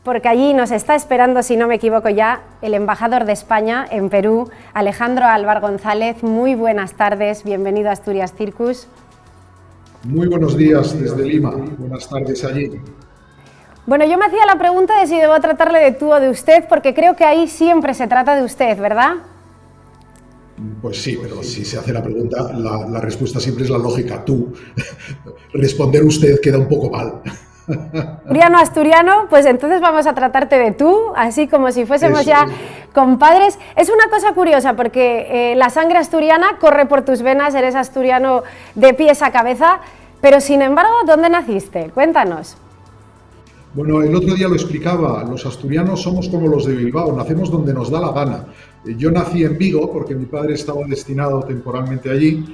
porque allí nos está esperando, si no me equivoco ya, el embajador de España en Perú, Alejandro Álvar González. Muy buenas tardes, bienvenido a Asturias Circus. Muy buenos días desde Lima, buenas tardes allí. Bueno, yo me hacía la pregunta de si debo tratarle de tú o de usted, porque creo que ahí siempre se trata de usted, ¿verdad? Pues sí, pero si se hace la pregunta, la respuesta siempre es la lógica, tú. Responder usted queda un poco mal. Asturiano, pues entonces vamos a tratarte de tú, así como si fuésemos Eso, ya compadres. Es una cosa curiosa porque la sangre asturiana corre por tus venas, eres asturiano de pies a cabeza, pero sin embargo, ¿dónde naciste? Cuéntanos. Bueno, el otro día lo explicaba, los asturianos somos como los de Bilbao, nacemos donde nos da la gana. Yo nací en Vigo porque mi padre estaba destinado temporalmente allí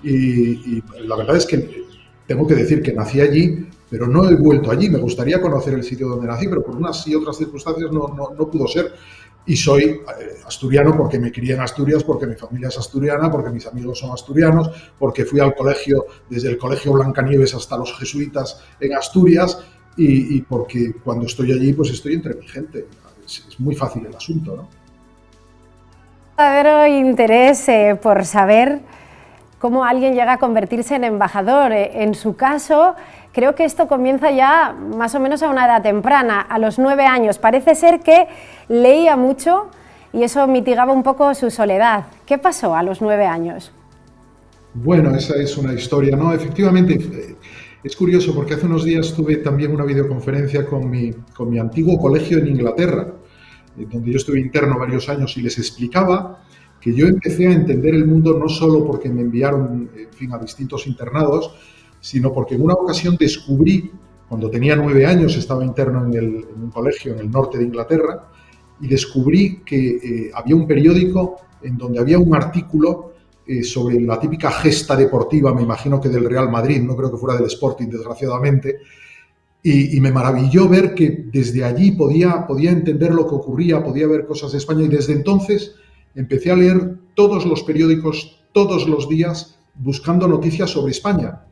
y la verdad es que tengo que decir que nací allí, pero no he vuelto allí. Me gustaría conocer el sitio donde nací, pero por unas y otras circunstancias no pudo ser. Y soy asturiano porque me crié en Asturias, porque mi familia es asturiana, porque mis amigos son asturianos, porque fui al colegio, desde el colegio Blancanieves hasta los jesuitas en Asturias, y porque cuando estoy allí, pues estoy entre mi gente. Es muy fácil el asunto, ¿no? Verdadero interés por saber cómo alguien llega a convertirse en embajador. En su caso, creo que esto comienza ya más o menos a una edad temprana, a los 9 años. Parece ser que leía mucho y eso mitigaba un poco su soledad. ¿Qué pasó a los 9 años? Bueno, esa es una historia, ¿no? Efectivamente, es curioso porque hace unos días tuve también una videoconferencia con mi antiguo colegio en Inglaterra, donde yo estuve interno varios años, y les explicaba que yo empecé a entender el mundo no solo porque me enviaron, en fin, a distintos internados, sino porque en una ocasión descubrí, cuando tenía 9 años, estaba interno en un colegio en el norte de Inglaterra, y descubrí que había un periódico en donde había un artículo sobre la típica gesta deportiva, me imagino que del Real Madrid, no creo que fuera del Sporting, desgraciadamente, y me maravilló ver que desde allí podía entender lo que ocurría, podía ver cosas de España, y desde entonces empecé a leer todos los periódicos, todos los días, buscando noticias sobre España.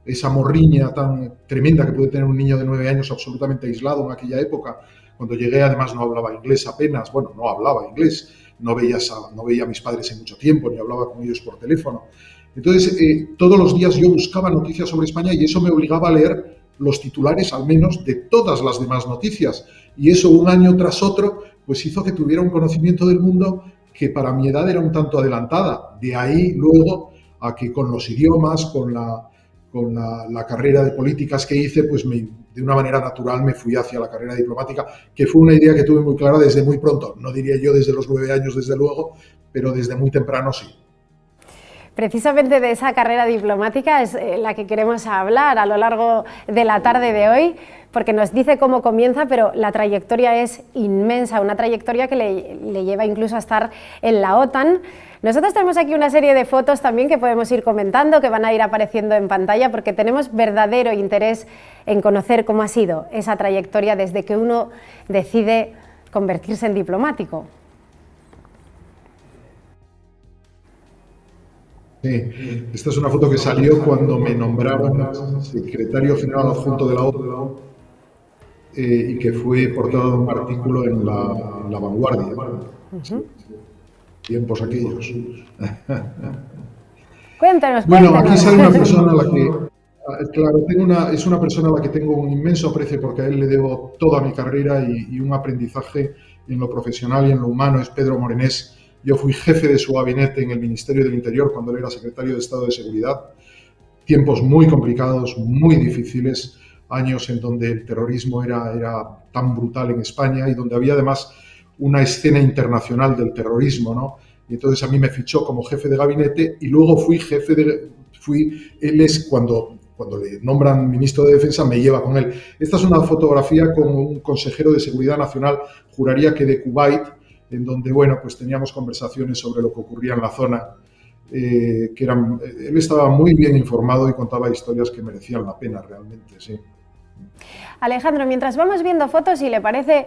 Esa morriña tan tremenda que puede tener un niño de 9 años absolutamente aislado en aquella época. Cuando llegué, además, no hablaba inglés apenas, bueno, no hablaba inglés, no veía a mis padres en mucho tiempo, ni hablaba con ellos por teléfono. Entonces, todos los días yo buscaba noticias sobre España y eso me obligaba a leer los titulares, al menos, de todas las demás noticias. Y eso, un año tras otro, pues hizo que tuviera un conocimiento del mundo que para mi edad era un tanto adelantada. De ahí, luego, a que con los idiomas, con la carrera de políticas que hice, pues de una manera natural me fui hacia la carrera diplomática, que fue una idea que tuve muy clara desde muy pronto. No diría yo desde los 9 años, desde luego, pero desde muy temprano sí. Precisamente de esa carrera diplomática es la que queremos hablar a lo largo de la tarde de hoy, porque nos dice cómo comienza, pero la trayectoria es inmensa, una trayectoria que le lleva incluso a estar en la OTAN. Nosotros tenemos aquí una serie de fotos también que podemos ir comentando, que van a ir apareciendo en pantalla, porque tenemos verdadero interés en conocer cómo ha sido esa trayectoria desde que uno decide convertirse en diplomático. Sí, esta es una foto que salió cuando me nombraron secretario general adjunto de la OTAN y que fue portada de un artículo en la Vanguardia. Sí. Tiempos aquellos. Cuéntanos. Bueno, aquí sale una persona a la que, claro, es una persona a la que tengo un inmenso aprecio porque a él le debo toda mi carrera y un aprendizaje en lo profesional y en lo humano. Es Pedro Morenés. Yo fui jefe de su gabinete en el Ministerio del Interior cuando él era secretario de Estado de Seguridad. Tiempos muy complicados, muy difíciles, años en donde el terrorismo era tan brutal en España y donde había además una escena internacional del terrorismo, ¿no? Y entonces a mí me fichó como jefe de gabinete y luego él es cuando le nombran ministro de Defensa, me lleva con él. Esta es una fotografía con un consejero de Seguridad Nacional, juraría que de Kuwait, en donde, bueno, pues teníamos conversaciones sobre lo que ocurría en la zona, él estaba muy bien informado y contaba historias que merecían la pena realmente, sí. Alejandro, mientras vamos viendo fotos, si le parece,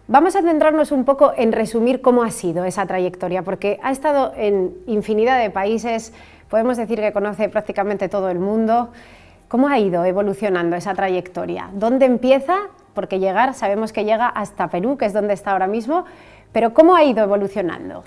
vamos a centrarnos un poco en resumir cómo ha sido esa trayectoria, porque ha estado en infinidad de países, podemos decir que conoce prácticamente todo el mundo. ¿Cómo ha ido evolucionando esa trayectoria? ¿Dónde empieza porque llegar, sabemos que llega hasta Perú, que es donde está ahora mismo, pero ¿cómo ha ido evolucionando?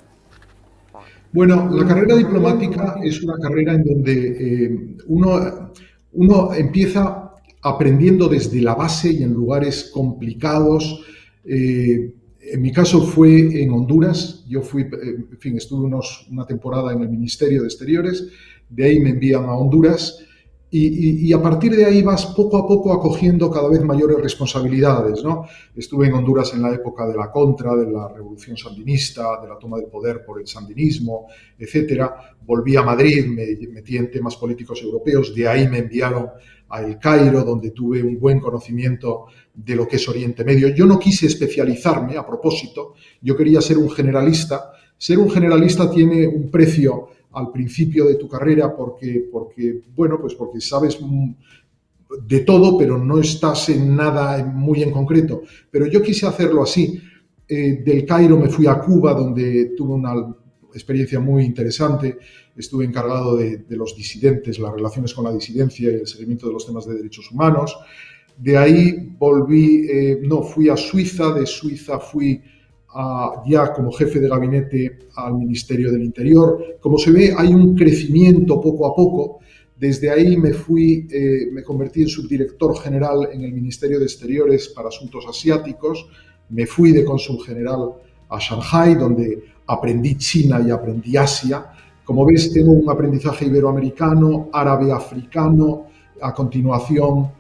Bueno, la carrera diplomática es una carrera en donde uno empieza aprendiendo desde la base y en lugares complicados. En mi caso fue en Honduras. Yo fui, en fin, estuve una temporada en el Ministerio de Exteriores, de ahí me envían a Honduras y a partir de ahí vas poco a poco acogiendo cada vez mayores responsabilidades, ¿no? Estuve en Honduras en la época de la Contra, de la Revolución Sandinista, de la toma de poder por el sandinismo, etcétera. Volví a Madrid, me metí en temas políticos europeos, de ahí me enviaron a El Cairo, donde tuve un buen conocimiento de lo que es Oriente Medio. Yo no quise especializarme a propósito, yo quería ser un generalista. Ser un generalista tiene un precio al principio de tu carrera porque sabes de todo, pero no estás en nada muy en concreto. Pero yo quise hacerlo así. Del Cairo me fui a Cuba, donde tuve una experiencia muy interesante. Estuve encargado de los disidentes, las relaciones con la disidencia y el seguimiento de los temas de derechos humanos. De ahí fui a Suiza. De Suiza fui ya como jefe de gabinete al Ministerio del Interior. Como se ve, hay un crecimiento poco a poco. Desde ahí me convertí en subdirector general en el Ministerio de Exteriores para Asuntos Asiáticos. Me fui de cónsul general a Shanghái, donde aprendí China y aprendí Asia. Como ves, tengo un aprendizaje iberoamericano, árabe-africano, a continuación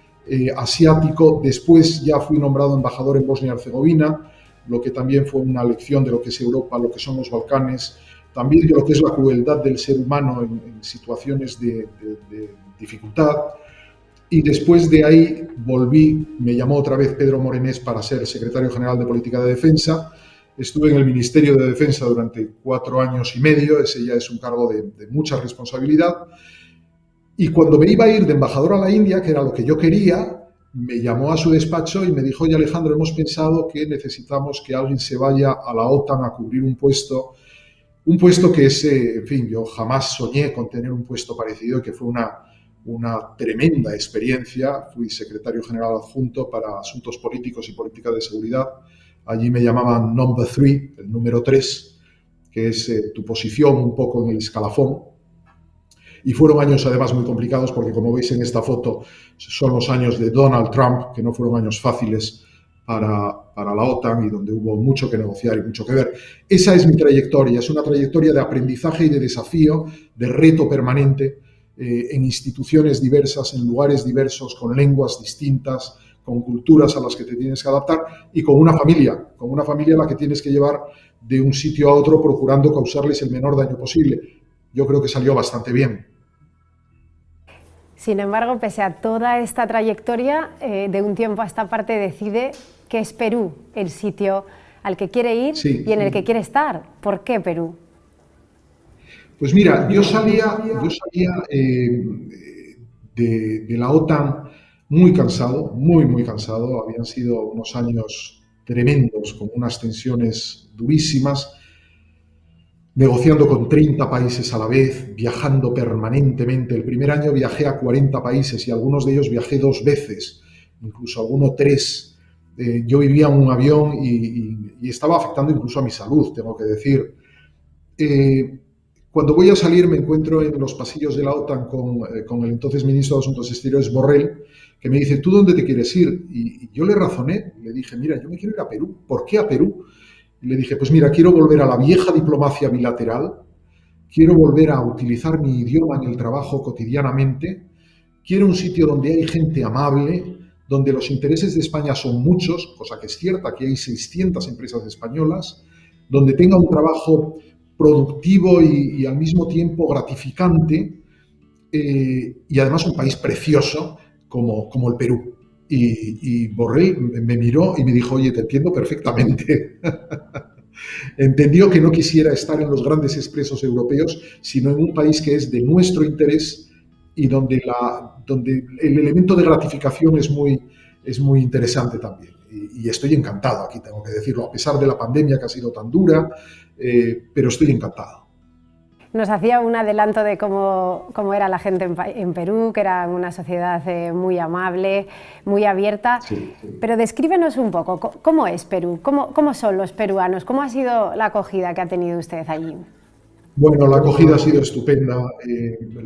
asiático. Después ya fui nombrado embajador en Bosnia y Herzegovina, lo que también fue una lección de lo que es Europa, lo que son los Balcanes, también de lo que es la crueldad del ser humano en situaciones de dificultad. Y después de ahí me llamó otra vez Pedro Morenés para ser secretario general de Política de Defensa. Estuve en el Ministerio de Defensa durante 4 años y medio, ese ya es un cargo de mucha responsabilidad. Y cuando me iba a ir de embajador a la India, que era lo que yo quería, me llamó a su despacho y me dijo: oye, Alejandro, hemos pensado que necesitamos que alguien se vaya a la OTAN a cubrir un puesto que es, en fin, yo jamás soñé con tener un puesto parecido, que fue una tremenda experiencia. Fui secretario general adjunto para asuntos políticos y política de seguridad. Allí me llamaban number 3, el número 3, que es tu posición un poco en el escalafón. Y fueron años además muy complicados porque, como veis en esta foto, son los años de Donald Trump, que no fueron años fáciles para la OTAN y donde hubo mucho que negociar y mucho que ver. Esa es mi trayectoria, es una trayectoria de aprendizaje y de desafío, de reto permanente en instituciones diversas, en lugares diversos, con lenguas distintas, con culturas a las que te tienes que adaptar y con una familia a la que tienes que llevar de un sitio a otro procurando causarles el menor daño posible. Yo creo que salió bastante bien. Sin embargo, pese a toda esta trayectoria, de un tiempo a esta parte decide que es Perú el sitio al que quiere ir y en el que quiere estar. ¿Por qué Perú? Pues mira, yo salía de la OTAN muy cansado, muy cansado. Habían sido unos años tremendos, con unas tensiones durísimas, negociando con 30 países a la vez, viajando permanentemente. El primer año viajé a 40 países y algunos de ellos viajé 2 veces, incluso alguno 3. Yo vivía en un avión y estaba afectando incluso a mi salud, tengo que decir. Cuando voy a salir me encuentro en los pasillos de la OTAN con el entonces ministro de Asuntos Exteriores, Borrell, que me dice: ¿tú dónde te quieres ir? Y yo le razoné, le dije: mira, yo me quiero ir a Perú. ¿Por qué a Perú? Y le dije: pues mira, quiero volver a la vieja diplomacia bilateral, quiero volver a utilizar mi idioma en el trabajo cotidianamente, quiero un sitio donde hay gente amable, donde los intereses de España son muchos, cosa que es cierta, aquí hay 600 empresas españolas, donde tenga un trabajo productivo y al mismo tiempo gratificante, y además un país precioso como el Perú. Y Borrell me miró y me dijo: oye, te entiendo perfectamente. Entendió que no quisiera estar en los grandes expresos europeos, sino en un país que es de nuestro interés y donde el elemento de gratificación es muy interesante también. Y estoy encantado aquí, tengo que decirlo, a pesar de la pandemia que ha sido tan dura, pero estoy encantado. nos hacía un adelanto de cómo era la gente en Perú, que era una sociedad muy amable, muy abierta. Sí, sí. Pero descríbenos un poco, ¿cómo es Perú? ¿Cómo son los peruanos? ¿Cómo ha sido la acogida que ha tenido usted allí? Bueno, la acogida ha sido estupenda.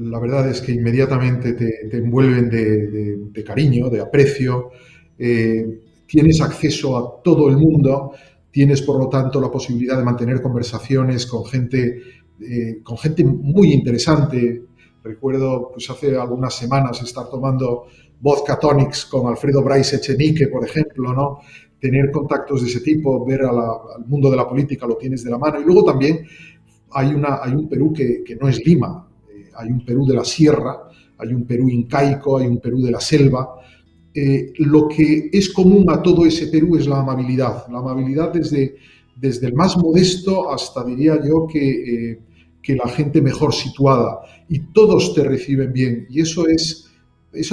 La verdad es que inmediatamente te envuelven de cariño, de aprecio. Tienes acceso a todo el mundo. Tienes, por lo tanto, la posibilidad de mantener conversaciones con gente muy interesante. Recuerdo, pues hace algunas semanas estar tomando vodka tonics con Alfredo Bryce Echenique, por ejemplo, ¿no? Tener contactos de ese tipo, ver al mundo de la política, lo tienes de la mano. Y luego también hay un Perú que no es Lima, hay un Perú de la sierra, hay un Perú incaico, hay un Perú de la selva. Lo que es común a todo ese Perú es la amabilidad desde el más modesto hasta, diría yo, que la gente mejor situada, y todos te reciben bien, y eso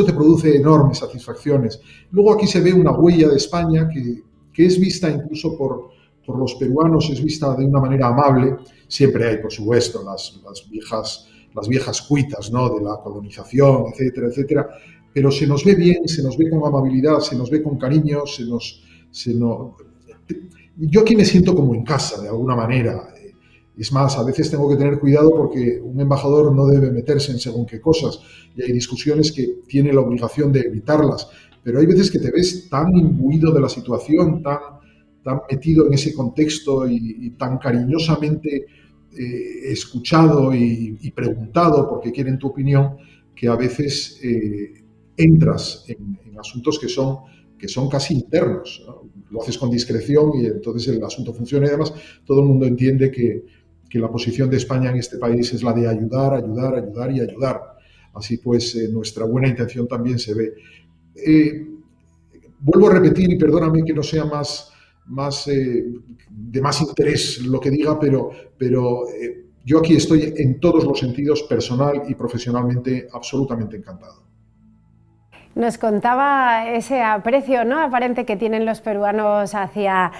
te produce enormes satisfacciones. Luego aquí se ve una huella de España que es vista incluso por los peruanos, es vista de una manera amable. Siempre hay, por supuesto, las viejas cuitas, ¿no?, de la colonización, etcétera, etcétera, pero se nos ve bien, se nos ve con amabilidad, se nos ve con cariño, yo aquí me siento como en casa, de alguna manera. Es más, a veces tengo que tener cuidado porque un embajador no debe meterse en según qué cosas, y hay discusiones que tiene la obligación de evitarlas, pero hay veces que te ves tan imbuido de la situación, tan metido en ese contexto y tan cariñosamente escuchado y preguntado porque quieren tu opinión, que a veces entras en asuntos que son casi internos, ¿no? Lo haces con discreción y entonces el asunto funciona, y además todo el mundo entiende que la posición de España en este país es la de ayudar, ayudar, ayudar y ayudar. Así pues, nuestra buena intención también se ve. Vuelvo a repetir, y perdóname que no sea de más interés lo que diga, pero yo aquí estoy en todos los sentidos, personal y profesionalmente, absolutamente encantado. Nos contaba ese aprecio, ¿no?, aparente que tienen los peruanos hacia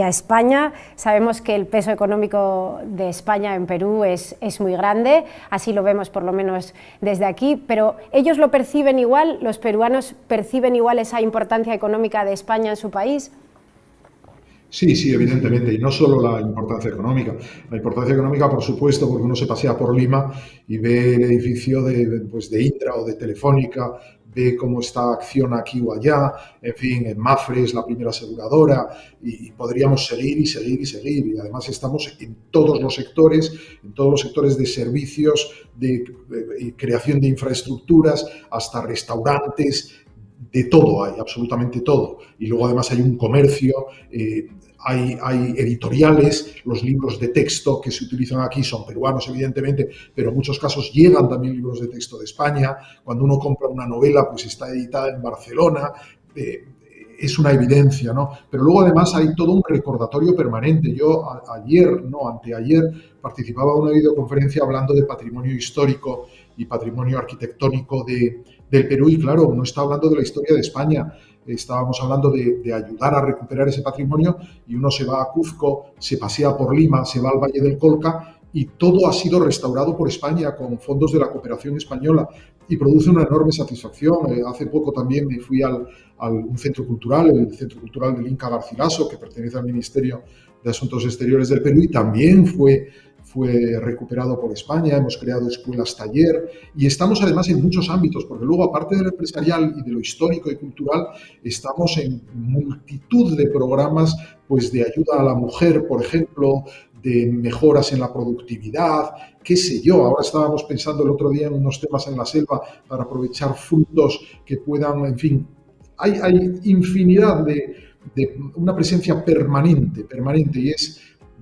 España. Sabemos que el peso económico de España en Perú es muy grande, así lo vemos por lo menos desde aquí, pero ¿ellos lo perciben igual? ¿Los peruanos perciben igual esa importancia económica de España en su país? Sí, sí, evidentemente, y no solo la importancia económica. La importancia económica, por supuesto, porque uno se pasea por Lima y ve el edificio de Indra o de Telefónica, ve cómo está Acciona aquí o allá, en fin, en Mapfre es la primera aseguradora, y podríamos seguir y seguir y seguir. Y además estamos en todos los sectores de servicios, de creación de infraestructuras, hasta restaurantes. De todo hay, absolutamente todo. Y luego además hay un comercio, hay editoriales, los libros de texto que se utilizan aquí son peruanos, evidentemente, pero en muchos casos llegan también libros de texto de España. Cuando uno compra una novela, pues está editada en Barcelona. Es una evidencia, ¿no? Pero luego además hay todo un recordatorio permanente. Yo anteayer, participaba en una videoconferencia hablando de patrimonio histórico y patrimonio arquitectónico del Perú, y claro, no está hablando de la historia de España, estábamos hablando de ayudar a recuperar ese patrimonio, y uno se va a Cuzco, se pasea por Lima, se va al Valle del Colca, y todo ha sido restaurado por España con fondos de la cooperación española, y produce una enorme satisfacción. Hace poco también me fui a un centro cultural, el Centro Cultural del Inca Garcilaso, que pertenece al Ministerio de Asuntos Exteriores del Perú, y también fue recuperado por España. Hemos creado escuelas taller, y estamos además en muchos ámbitos, porque luego, aparte de lo empresarial y de lo histórico y cultural, estamos en multitud de programas, pues de ayuda a la mujer, por ejemplo, de mejoras en la productividad, qué sé yo. Ahora estábamos pensando el otro día en unos temas en la selva para aprovechar frutos que puedan, en fin, hay infinidad de una presencia permanente,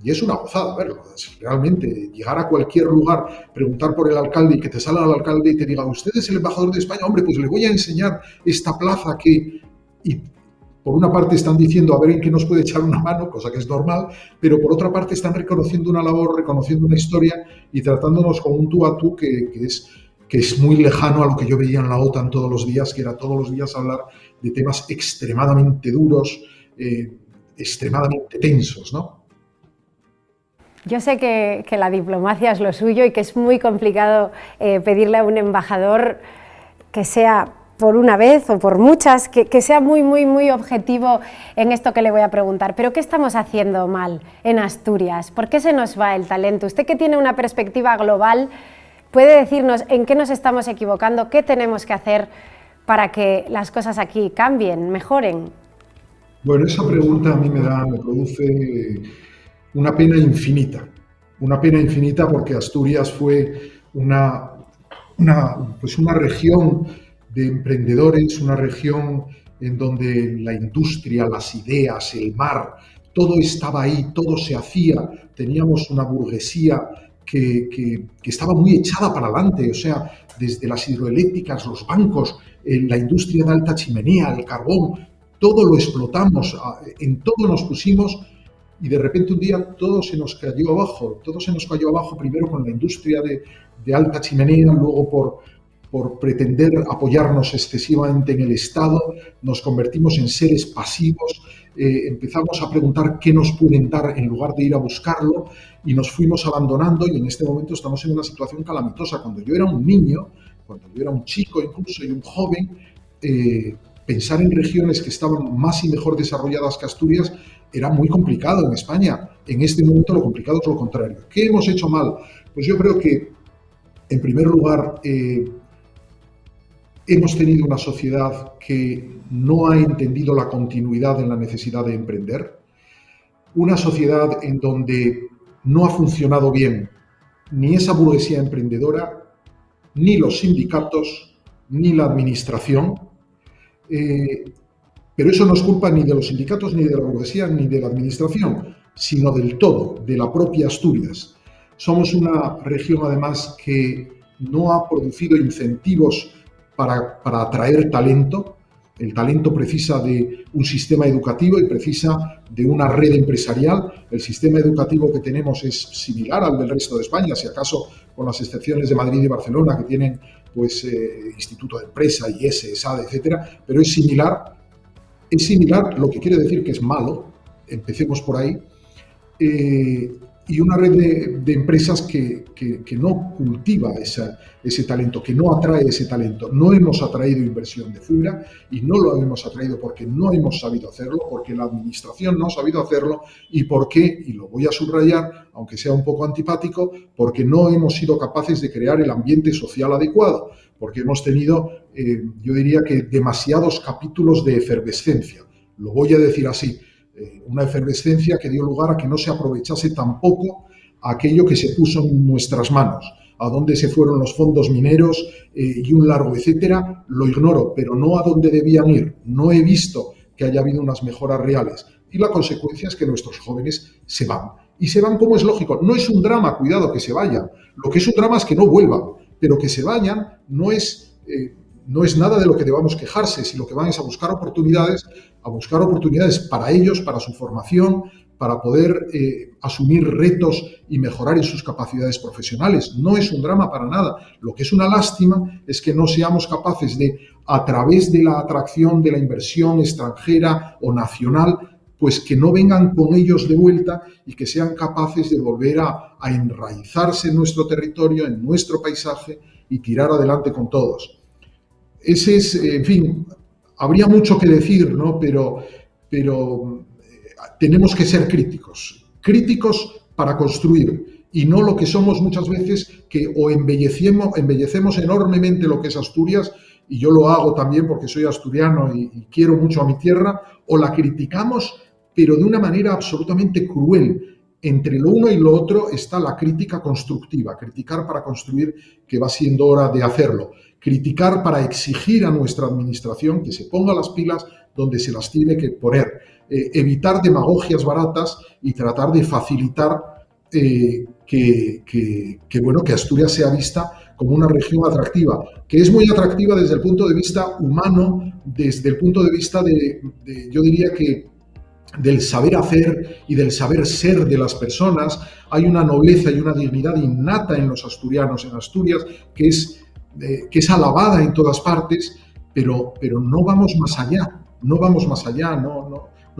y es una gozada verlo. Realmente, llegar a cualquier lugar, preguntar por el alcalde y que te salga el alcalde y te diga: ¿usted es el embajador de España? Hombre, pues le voy a enseñar esta plaza y por una parte están diciendo a ver en qué nos puede echar una mano, cosa que es normal, pero por otra parte están reconociendo una labor, reconociendo una historia y tratándonos con un tú a tú que es muy lejano a lo que yo veía en la OTAN todos los días, que era todos los días hablar de temas extremadamente duros, extremadamente tensos, ¿no? Yo sé que la diplomacia es lo suyo y que es muy complicado pedirle a un embajador que sea por una vez o por muchas, que sea muy objetivo en esto que le voy a preguntar. Pero ¿qué estamos haciendo mal en Asturias? ¿Por qué se nos va el talento? Usted, que tiene una perspectiva global, ¿puede decirnos en qué nos estamos equivocando? ¿Qué tenemos que hacer para que las cosas aquí cambien, mejoren? Bueno, esa pregunta a mí me produce una pena infinita porque Asturias fue pues una región de emprendedores, una región en donde la industria, las ideas, el mar, todo estaba ahí, todo se hacía. Teníamos una burguesía que estaba muy echada para adelante, o sea, desde las hidroeléctricas, los bancos, la industria de alta chimenea, el carbón, todo lo explotamos, en todo nos pusimos y de repente un día todo se nos cayó abajo, primero con la industria de alta chimenea, luego por pretender apoyarnos excesivamente en el Estado, nos convertimos en seres pasivos, empezamos a preguntar qué nos pueden dar en lugar de ir a buscarlo y nos fuimos abandonando y en este momento estamos en una situación calamitosa. Cuando yo era un niño, cuando yo era un chico incluso y un joven, pensar en regiones que estaban más y mejor desarrolladas que Asturias era muy complicado en España. En este momento lo complicado es lo contrario. ¿Qué hemos hecho mal? Pues yo creo que, en primer lugar, hemos tenido una sociedad que no ha entendido la continuidad en la necesidad de emprender, una sociedad en donde no ha funcionado bien ni esa burguesía emprendedora, ni los sindicatos, ni la administración. Pero eso no es culpa ni de los sindicatos, ni de la burguesía, ni de la administración, sino del todo, de la propia Asturias. Somos una región, además, que no ha producido incentivos para atraer talento. El talento precisa de un sistema educativo y precisa de una red empresarial. El sistema educativo que tenemos es similar al del resto de España, si acaso con las excepciones de Madrid y Barcelona, que tienen pues Instituto de Empresa, IES, ESADE, etcétera, pero es similar. Es similar, lo que quiere decir que es malo, empecemos por ahí, y una red de empresas que no cultiva ese talento, que no atrae ese talento. No hemos atraído inversión de fuera y no lo hemos atraído porque no hemos sabido hacerlo, porque la administración no ha sabido hacerlo y porque, y lo voy a subrayar, aunque sea un poco antipático, porque no hemos sido capaces de crear el ambiente social adecuado, porque hemos tenido, yo diría que demasiados capítulos de efervescencia. Lo voy a decir así. Una efervescencia que dio lugar a que no se aprovechase tampoco aquello que se puso en nuestras manos. A dónde se fueron los fondos mineros y un largo etcétera, lo ignoro, pero no a dónde debían ir. No he visto que haya habido unas mejoras reales. Y la consecuencia es que nuestros jóvenes se van. Y se van como es lógico. No es un drama, cuidado, que se vayan. Lo que es un drama es que no vuelvan. Pero que se vayan no es nada de lo que debamos quejarse, si lo que van es a buscar oportunidades para ellos, para su formación, para poder asumir retos y mejorar en sus capacidades profesionales. No es un drama para nada. Lo que es una lástima es que no seamos capaces de, a través de la atracción de la inversión extranjera o nacional, pues que no vengan con ellos de vuelta y que sean capaces de volver a enraizarse en nuestro territorio, en nuestro paisaje y tirar adelante con todos. Ese es, en fin, habría mucho que decir, ¿no? Pero tenemos que ser críticos para construir y no lo que somos muchas veces, que o embellecemos enormemente lo que es Asturias, y yo lo hago también porque soy asturiano y quiero mucho a mi tierra, o la criticamos, pero de una manera absolutamente cruel. Entre lo uno y lo otro está la crítica constructiva, criticar para construir, que va siendo hora de hacerlo. Criticar para exigir a nuestra administración que se ponga las pilas donde se las tiene que poner. Evitar demagogias baratas y tratar de facilitar que Asturias sea vista como una región atractiva, que es muy atractiva desde el punto de vista humano, desde el punto de vista yo diría que del saber hacer y del saber ser de las personas. Hay una nobleza y una dignidad innata en los asturianos, en Asturias, que es alabada en todas partes, pero no vamos más allá, no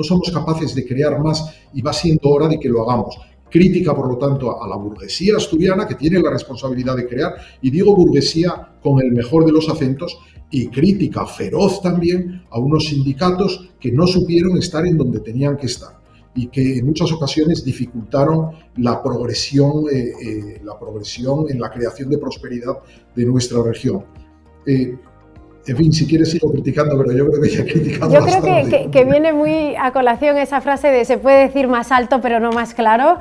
somos capaces de crear más y va siendo hora de que lo hagamos. crítica, por lo tanto, a la burguesía asturiana, que tiene la responsabilidad de crear, y digo burguesía con el mejor de los acentos, y crítica feroz también a unos sindicatos que no supieron estar en donde tenían que estar y que en muchas ocasiones dificultaron la progresión en la creación de prosperidad de nuestra región. En fin, si quieres sigo criticando, pero yo creo que ya he criticado bastante. Yo creo que viene muy a colación esa frase de se puede decir más alto pero no más claro.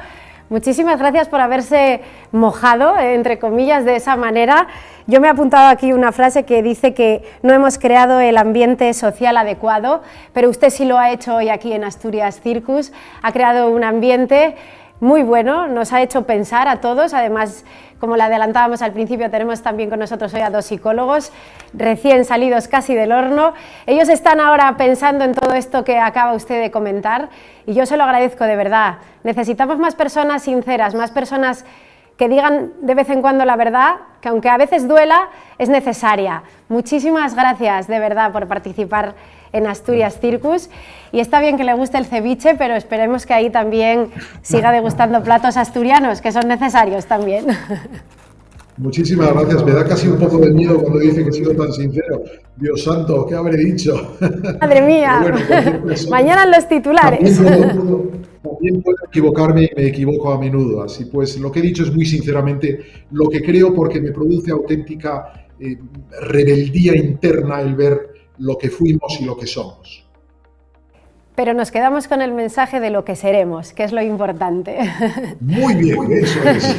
Muchísimas gracias por haberse mojado, entre comillas, de esa manera. Yo me he apuntado aquí una frase que dice que no hemos creado el ambiente social adecuado, pero usted sí lo ha hecho hoy aquí en Asturias Circus. Ha creado un ambiente muy bueno, nos ha hecho pensar a todos. Además, como le adelantábamos al principio, tenemos también con nosotros hoy a 2 psicólogos recién salidos casi del horno. Ellos están ahora pensando en todo esto que acaba usted de comentar y yo se lo agradezco de verdad. Necesitamos más personas sinceras, más personas que digan de vez en cuando la verdad, que aunque a veces duela, es necesaria. Muchísimas gracias de verdad por participar en Asturias Circus, y está bien que le guste el ceviche, pero esperemos que ahí también siga degustando platos asturianos, que son necesarios también. Muchísimas gracias, me da casi un poco de miedo cuando dice que he sido tan sincero. Dios santo, ¿qué habré dicho? Madre mía, bueno, mañana en los titulares. También puedo equivocarme y me equivoco a menudo, así pues lo que he dicho es muy sinceramente lo que creo, porque me produce auténtica rebeldía interna el ver lo que fuimos y lo que somos. Pero nos quedamos con el mensaje de lo que seremos, que es lo importante. Muy bien, eso es.